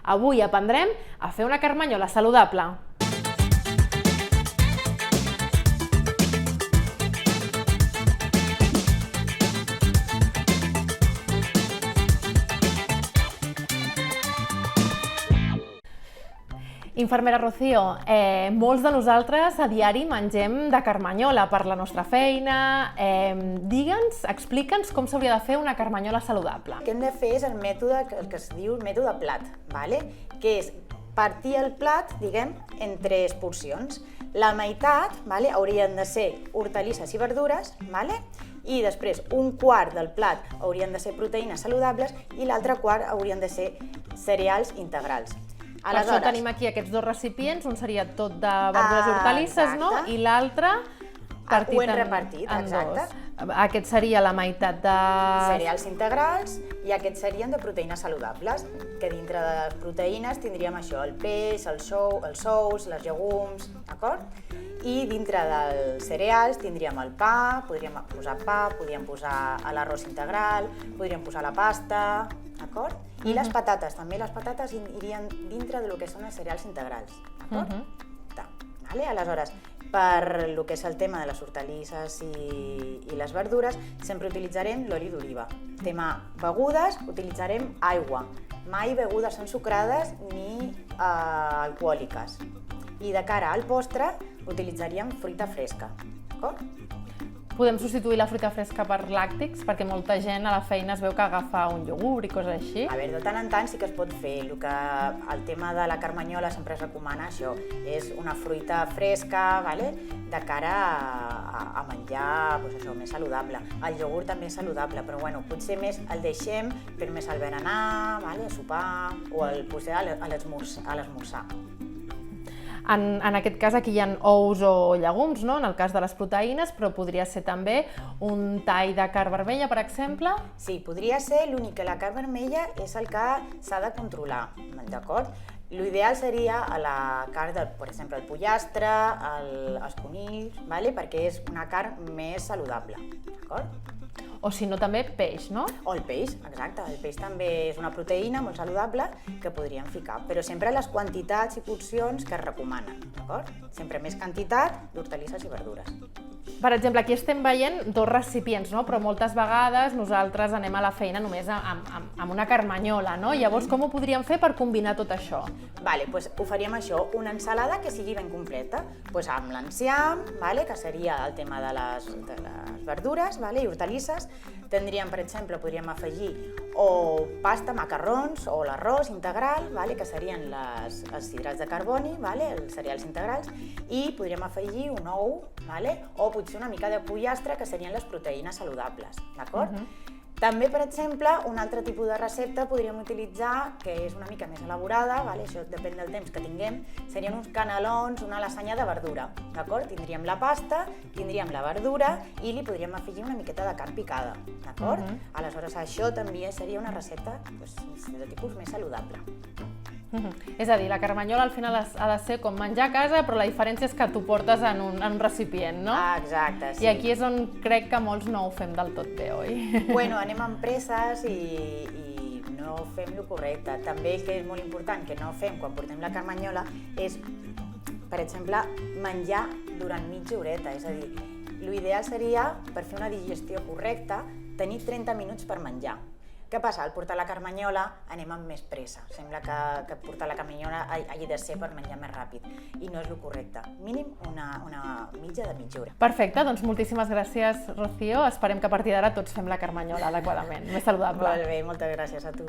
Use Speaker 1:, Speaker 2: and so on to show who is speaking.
Speaker 1: Avui aprendrem a fer una carmanyola saludable. Infermera Rocío, molts de nosaltres a diari mengem de carmanyola per la nostra feina. Digue'ns, explica'ns com s'hauria de fer una carmanyola saludable.
Speaker 2: El que hem de fer és el mètode que es diu mètode plat, que és partir el plat, diguem, en 3 porcions. La meitat haurien de ser hortalisses i verdures, i després un quart del plat haurien de ser proteïnes saludables i l'altre quart haurien de ser cereals integrals.
Speaker 1: Per això tenim aquí aquests 2 recipients, un seria tot de verdures i hortalisses, no? I l'altre
Speaker 2: ho hem repartit, exacte.
Speaker 1: Aquest seria la meitat de...
Speaker 2: cereals integrals i aquests serien de proteïnes saludables, que dintre de les proteïnes tindríem això, el peix, els ous, les llegums, d'acord? I dintre dels cereals tindríem el pa, podríem posar l'arròs integral, podríem posar la pasta, d'acord? I les patates, també les patates irien dintre del que són els cereals integrals, d'acord? Aleshores, per el que és el tema de les hortalisses i les verdures, sempre utilitzarem l'oli d'oliva. Tema begudes, utilitzarem aigua, mai begudes ensucrades ni alcohòliques. I de cara al postre, utilitzaríem fruita fresca, d'acord?
Speaker 1: Podem substituir la fruita fresca per làctics, perquè molta gent a la feina es veu que agafa un iogurt i coses així.
Speaker 2: A veure, de tant en tant sí que es pot fer. El tema de la carmanyola sempre es recomana això, és una fruita fresca, de cara a menjar més saludable. El iogurt també és saludable, però potser més el deixem per més al berenar, a sopar o potser a l'esmorzar.
Speaker 1: En aquest cas aquí hi ha ous o llegums, no? En el cas de les proteïnes, però podria ser també un tall de carn vermella, per exemple?
Speaker 2: Sí, podria ser, l'únic que la carn vermella és el que s'ha de controlar, d'acord? L'ideal seria la carn, per exemple, el pollastre, els conills, perquè és una carn més saludable, d'acord?
Speaker 1: O si no, també peix, no?
Speaker 2: O el peix, exacte. El peix també és una proteïna molt saludable que podríem ficar, però sempre les quantitats i porcions que es recomanen, d'acord? Sempre més quantitat d'hortalisses i verdures.
Speaker 1: Per exemple, aquí estem veient 2 recipients, no? Però moltes vegades nosaltres anem a la feina només amb una carmanyola, no? Llavors, com ho podríem fer per combinar tot això?
Speaker 2: Doncs ho faríem això, una ensalada que sigui ben completa, amb l'enciam, que seria el tema de les verdures i hortalisses. Tindríem, per exemple, podríem afegir o pasta, macarrons o l'arròs integral, que serien els hidrats de carboni, els cereals integrals, i podríem afegir un ou o potser una mica de pollastre, que serien les proteïnes saludables, d'acord? També, per exemple, un altre tipus de recepta podríem utilitzar, que és una mica més elaborada, això depèn del temps que tinguem, serien uns canelons, una lasanya de verdura, d'acord? Tindríem la pasta, tindríem la verdura i li podríem afegir una miqueta de carn picada, d'acord? Aleshores, això també seria una recepta de tipus més saludable.
Speaker 1: És a dir, la carmanyola al final ha de ser com menjar a casa, però la diferència és que t'ho portes en un recipient, no?
Speaker 2: Exacte, sí.
Speaker 1: I aquí és on crec que molts no ho fem del tot bé, oi?
Speaker 2: Anem a empreses i no fem el correcte. També, que és molt important que no fem quan portem la carmanyola, és, per exemple, menjar durant mitja horeta. És a dir, l'ideal seria, per fer una digestió correcta, tenir 30 minuts per menjar. Què passa? Al portar la carmanyola anem amb més pressa. Sembla que portar la carmanyola hagi de ser per menjar més ràpid. I no és el correcte. Mínim una mitja de mitja hora.
Speaker 1: Perfecte, doncs moltíssimes gràcies, Rocío. Esperem que a partir d'ara tots fem la carmanyola adequadament, més saludable.
Speaker 2: Molt bé, moltes gràcies a tu.